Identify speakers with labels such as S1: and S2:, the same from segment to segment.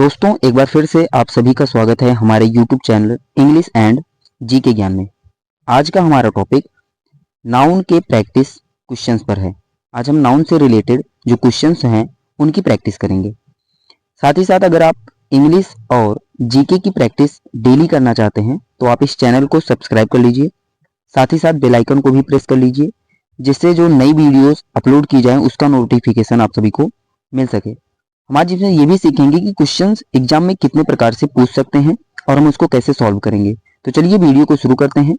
S1: दोस्तों एक बार फिर से आप सभी का स्वागत है हमारे YouTube चैनल इंग्लिश एंड जी के ज्ञान में। आज का हमारा टॉपिक नाउन के प्रैक्टिस क्वेश्चंस पर है। आज हम नाउन से रिलेटेड जो क्वेश्चंस हैं उनकी प्रैक्टिस करेंगे। साथ ही साथ अगर आप इंग्लिश और जीके की प्रैक्टिस डेली करना चाहते हैं तो आप इस चैनल को सब्सक्राइब कर लीजिए। साथ ही साथ बेल आइकन को भी प्रेस कर लीजिए, जिससे जो नई वीडियोस अपलोड की जाए उसका नोटिफिकेशन आप सभी को मिल सके। हम आज इसमें ये भी सीखेंगे कि क्वेश्चंस एग्जाम में कितने प्रकार से पूछ सकते हैं और हम उसको कैसे सॉल्व करेंगे। तो चलिए वीडियो को शुरू करते हैं।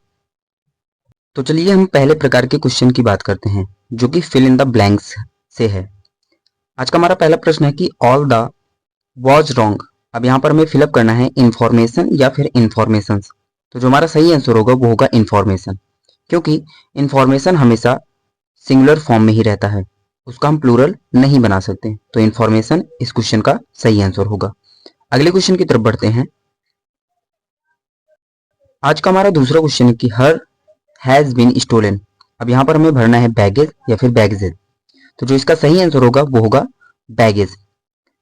S1: तो चलिए हम पहले प्रकार के क्वेश्चन की बात करते हैं, जो कि फिल इन द ब्लैंक्स से है। आज का हमारा पहला प्रश्न है कि ऑल द वॉज रॉन्ग। अब यहाँ पर हमें फिलअप करना है इंफॉर्मेशन या फिर इंफॉर्मेशंस। तो जो हमारा सही आंसर होगा वो होगा इंफॉर्मेशन, क्योंकि इंफॉर्मेशन हमेशा सिंगुलर फॉर्म में ही रहता है, उसका हम प्लूरल नहीं बना सकते। तो इंफॉर्मेशन इस क्वेश्चन का सही आंसर होगा। अगले क्वेश्चन की तरफ बढ़ते हैं। आज का हमारा दूसरा क्वेश्चन है कि हर हैज बीन स्टोलन। अब यहाँ पर हमें भरना है बैगेज या फिर बैगेज। तो जो इसका सही आंसर होगा वो होगा बैगेज।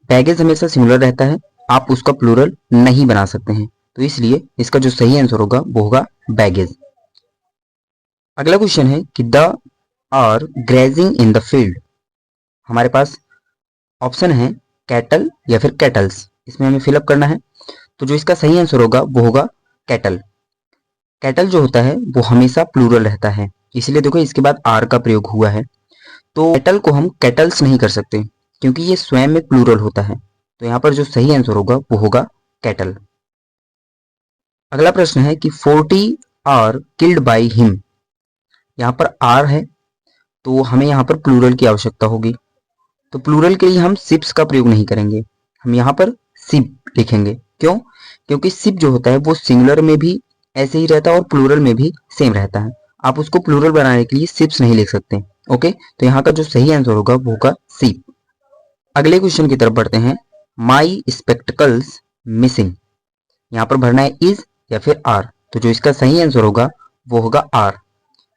S1: बैगेज हमेशा सिंगुलर रहता है, आप उसका प्लूरल नहीं बना सकते हैं, तो इसलिए इसका जो सही आंसर होगा वो होगा बैगेज। अगला क्वेश्चन है कि the are grazing in the field. हमारे पास ऑप्शन है कैटल या फिर कैटल्स, इसमें हमें फिलअप करना है। तो जो इसका सही आंसर होगा वो होगा कैटल। कैटल जो होता है वो हमेशा प्लूरल रहता है, इसलिए देखो इसके बाद आर का प्रयोग हुआ है। तो कैटल को हम कैटल्स नहीं कर सकते क्योंकि ये स्वयं में प्लूरल होता है। तो यहाँ पर जो सही आंसर होगा वो होगा कैटल। अगला प्रश्न है कि 40 आर किल्ड बाई हिम। यहाँ पर आर है तो हमें यहाँ पर प्लूरल की आवश्यकता होगी। तो प्लूरल के लिए हम शिप्स का प्रयोग नहीं करेंगे, हम यहाँ पर शिप लिखेंगे। क्यों? क्योंकि शिप जो होता है वो सिंगुलर में भी ऐसे ही रहता है और प्लूरल में भी सेम रहता है। आप उसको प्लूरल बनाने के लिए शिप्स नहीं लिख सकते। ओके, तो यहाँ का जो सही आंसर होगा वो होगा शिप। अगले क्वेश्चन की तरफ बढ़ते हैं। माई स्पेक्टिकल्स मिसिंग। यहाँ पर भरना है इज या फिर आर। तो जो इसका सही आंसर होगा वो होगा आर।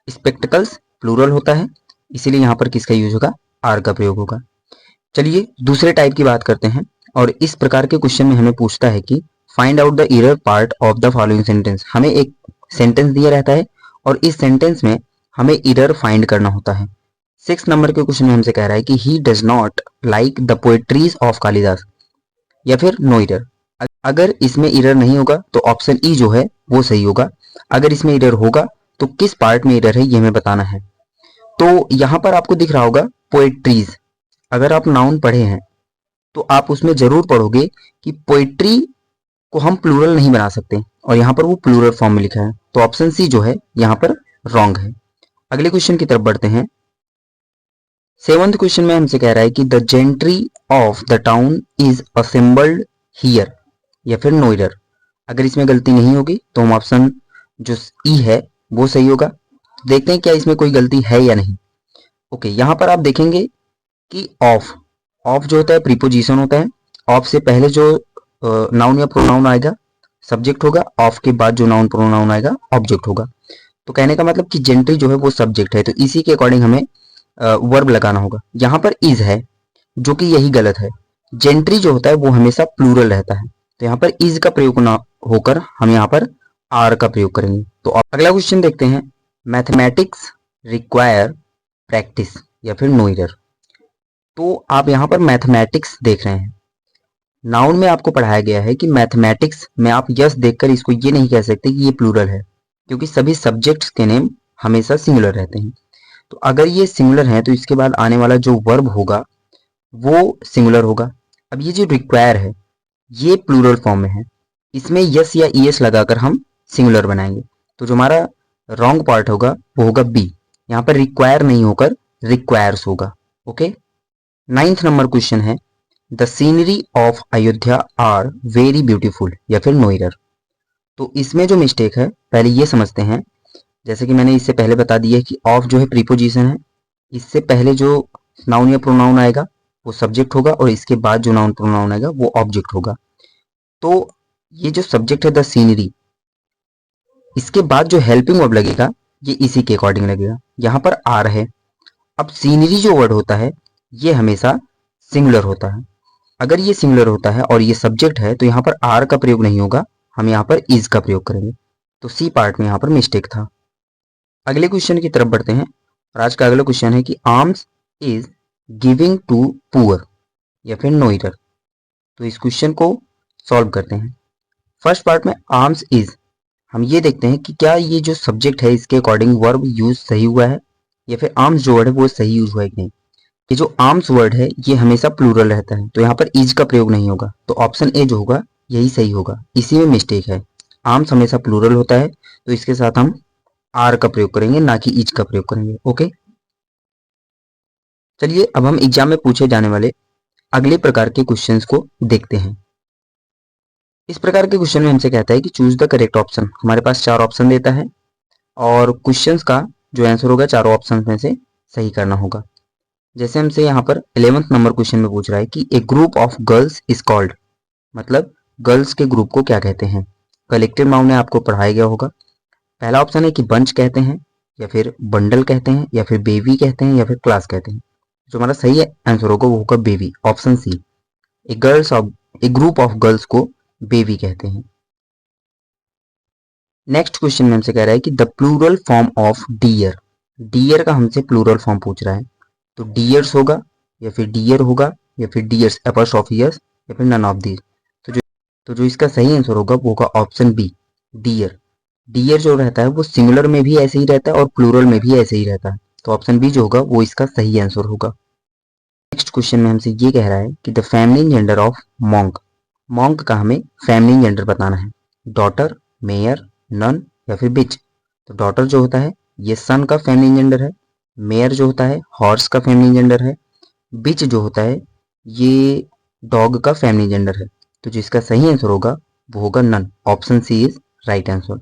S1: स्पेक्टिकल्स प्लूरल होता है, इसीलिए यहाँ पर किसका यूज होगा? आर का प्रयोग होगा। चलिए दूसरे टाइप की बात करते हैं, और इस प्रकार के क्वेश्चन में हमें पूछता है कि find out the error part of the following sentence. हमें एक सेंटेंस दिया रहता है और इस सेंटेंस में हमें एरर फाइंड करना होता है। 6 नंबर के क्वेश्चन में हमसे कह रहा है कि he does not like the poetries of Kalidas, या फिर नो एरर। अगर इसमें एरर नहीं होगा तो ऑप्शन ई जो है वो सही होगा। अगर इसमें एरर होगा तो किस पार्ट में एरर है ये हमें बताना है। तो यहाँ पर आपको दिख रहा होगा पोएट्रीज। अगर आप नाउन पढ़े हैं तो आप उसमें जरूर पढ़ोगे कि पोएट्री को हम प्लूरल नहीं बना सकते, और यहाँ पर वो प्लूरल फॉर्म में लिखा है। तो ऑप्शन सी जो है यहाँ पर रॉन्ग है। अगले क्वेश्चन की तरफ बढ़ते हैं। 7th क्वेश्चन में हमसे कह रहा है कि the gentry of the town is assembled here, या फिर नो एरर। अगर इसमें गलती नहीं होगी तो हम ऑप्शन जो ई है वो सही होगा। देखते हैं क्या इसमें कोई गलती है या नहीं। ओके, यहाँ पर आप देखेंगे कि ऑफ जो होता है प्रीपोजिशन होता है। ऑफ से पहले जो नाउन या प्रोनाउन आएगा सब्जेक्ट होगा, ऑफ के बाद जो नाउन प्रोनाउन आएगा ऑब्जेक्ट होगा। तो कहने का मतलब कि जेंट्री जो है वो सब्जेक्ट है, तो इसी के अकॉर्डिंग हमें वर्ब लगाना होगा। यहाँ पर इज है जो कि यही गलत है। जेंट्री जो होता है वो हमेशा प्लूरल रहता है, तो यहाँ पर इज का प्रयोग ना होकर हम यहाँ पर आर का प्रयोग करेंगे। तो अगला क्वेश्चन देखते हैं। मैथमेटिक्स रिक्वायर प्रैक्टिस, या फिर नो एरर। तो आप यहाँ पर मैथमेटिक्स देख रहे हैं। नाउन में आपको पढ़ाया गया है कि मैथमेटिक्स में आप यस देखकर इसको ये नहीं कह सकते कि ये प्लूरल है, क्योंकि सभी सब्जेक्ट्स के नेम हमेशा सिंगुलर रहते हैं। तो अगर ये सिंगुलर है तो इसके बाद आने वाला जो वर्ब होगा वो सिंगुलर होगा। अब ये जो रिक्वायर है ये प्लूरल फॉर्म में है, इसमें यस या ईएस लगाकर हम सिंगुलर बनाएंगे। तो जो हमारा रॉन्ग पार्ट होगा वो होगा बी। यहाँ पर रिक्वायर नहीं होकर रिक्वायर्स होगा। ओके, 9th नंबर क्वेश्चन है the scenery of Ayodhya are very beautiful, या फिर नो एरर। तो इसमें जो मिस्टेक है पहले ये समझते हैं। जैसे कि मैंने इससे पहले बता दिया कि ऑफ जो है प्रीपोजिशन है, इससे पहले जो नाउन या प्रोनाउन आएगा वो सब्जेक्ट होगा, और इसके बाद जो नाउन प्रोनाउन आएगा वो ऑब्जेक्ट होगा। तो ये जो सब्जेक्ट है द सीनरी, इसके बाद जो हेल्पिंग वर्ब लगेगा ये इसी के अकॉर्डिंग लगेगा। यहाँ पर आर है। अब सीनरी जो वर्ड होता है ये हमेशा सिंगुलर होता है, अगर ये सिंगुलर होता है और ये सब्जेक्ट है तो यहाँ पर आर का प्रयोग नहीं होगा, हम यहाँ पर इज का प्रयोग करेंगे। तो सी पार्ट में यहाँ पर मिस्टेक था। अगले क्वेश्चन की तरफ बढ़ते हैं और आज का अगला क्वेश्चन है कि alms is giving to poor या फिर नो एरर। तो इस क्वेश्चन को सॉल्व करते हैं। फर्स्ट पार्ट में आर्म्स इज, हम ये देखते हैं कि क्या ये जो सब्जेक्ट है इसके अकॉर्डिंग वर्ब यूज सही हुआ है या फिर आर्म्स जो वर्ड है वो सही यूज हुआ है कि नहीं। ये जो आर्म्स वर्ड है ये हमेशा प्लूरल रहता है, तो यहाँ पर इज का प्रयोग नहीं होगा, तो ऑप्शन ए जो होगा यही सही होगा। इसी में मिस्टेक है, आर्म्स हमेशा प्लूरल होता है, तो इसके साथ हम आर का प्रयोग करेंगे, ना कि इज का प्रयोग करेंगे। ओके, चलिए अब हम एग्जाम में पूछे जाने वाले अगले प्रकार के क्वेश्चंस को देखते हैं। इस प्रकार के क्वेश्चन में हमसे कहता है कि चूज द करेक्ट ऑप्शन। हमारे पास 4 ऑप्शन देता है और क्वेश्चंस का जो आंसर होगा चारों ऑप्शन में से सही करना होगा। जैसे हमसे यहाँ पर 11th नंबर क्वेश्चन में पूछ रहा है कि a group of girls is called, मतलब गर्ल्स के ग्रुप को क्या कहते हैं। कलेक्टिव नाउन ने आपको पढ़ाया गया होगा। पहला ऑप्शन है कि बंच कहते हैं या फिर बंडल कहते हैं या फिर बेबी कहते हैं या फिर क्लास कहते हैं। जो हमारा सही आंसर होगा वो होगा bevy, option C. A group of girls को बेबी कहते हैं। नेक्स्ट क्वेश्चन में हमसे कह रहा है कि the plural form of deer. Deer का हमसे प्लूरल फॉर्म पूछ रहा है, तो डियर्स होगा या फिर डियर होगा या फिर डियर्स एपोस्ट्रोफियस या फिर नन ऑफ दीज। तो जो इसका सही आंसर होगा वो होगा ऑप्शन बी, डियर। डियर जो रहता है वो सिंगुलर में भी ऐसे ही रहता है और प्लूरल में भी ऐसे ही रहता है, तो ऑप्शन बी जो होगा वो इसका सही आंसर होगा। नेक्स्ट क्वेश्चन में हमसे ये कह रहा है कि the feminine gender of monk. Monk का हमें फेमिनिन जेंडर बताना है, डॉटर, मेयर, नन या फिर बिच। तो डॉटर जो होता है ये सन का फेमिनिन जेंडर है, मेयर जो होता है हॉर्स का फेमिनिन जेंडर है, बिच जो होता है ये डॉग का फेमिनिन जेंडर है। तो जो इसका सही आंसर होगा वो होगा none, option C is right answer.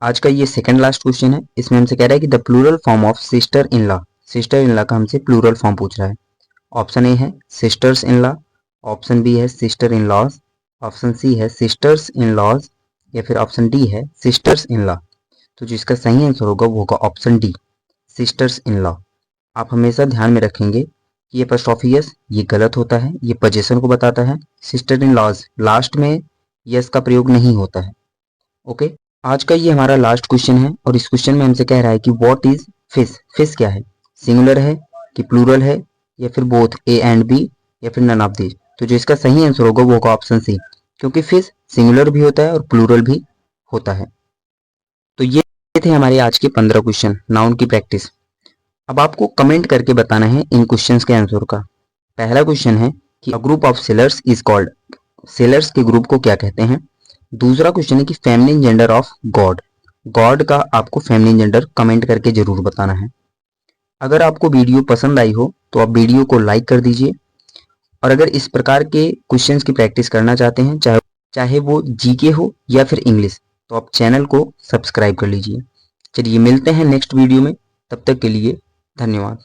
S1: आज का ये सेकंड लास्ट क्वेश्चन है, इसमें हमसे कह रहा है कि the plural form of sister in law. Sister in law का हमसे प्लूरल फॉर्म पूछ रहा है। ऑप्शन ए है sisters in law, option B है sister in laws, option C है सिस्टर्स इन लॉज या फिर ऑप्शन डी है सिस्टर्स इन लॉ। तो जो इसका सही आंसर होगा वो होगा option D, sisters in law. आप हमेशा ध्यान में रखेंगे कि ये एपोस्ट्रोफियस ये गलत होता है, ये पोजीशन को बताता है। सिस्टर इन लॉज लास्ट में यस का प्रयोग नहीं होता है। ओके, आज का ये हमारा लास्ट क्वेश्चन है और इस क्वेश्चन में हमसे कह रहा है कि व्हाट इज फिश। फिश क्या है, सिंगुलर है कि प्लूरल है या फिर बोथ ए एंड बी या फिर नन ऑफ दीज। तो जो इसका सही आंसर होगा वो होगा ऑप्शन सी, क्योंकि फिश सिंगुलर भी होता है और प्लूरल भी होता है। तो ये थे हमारे आज के 15 क्वेश्चन नाउन की प्रैक्टिस। अब आपको कमेंट करके बताना है इन क्वेश्चंस के आंसर का। पहला क्वेश्चन है कि a group of sellers is called, sellers के ग्रुप को क्या कहते हैं। दूसरा क्वेश्चन है कि feminine gender of God, God का आपको फेमिनिन जेंडर कमेंट करके जरूर बताना है। अगर आपको वीडियो पसंद आई हो तो आप वीडियो को लाइक कर दीजिए, और अगर इस प्रकार के क्वेश्चंस की प्रैक्टिस करना चाहते हैं चाहे वो जीके हो या फिर इंग्लिश, तो आप चैनल को सब्सक्राइब कर लीजिए। चलिए मिलते हैं नेक्स्ट वीडियो में, तब तक के लिए धन्यवाद।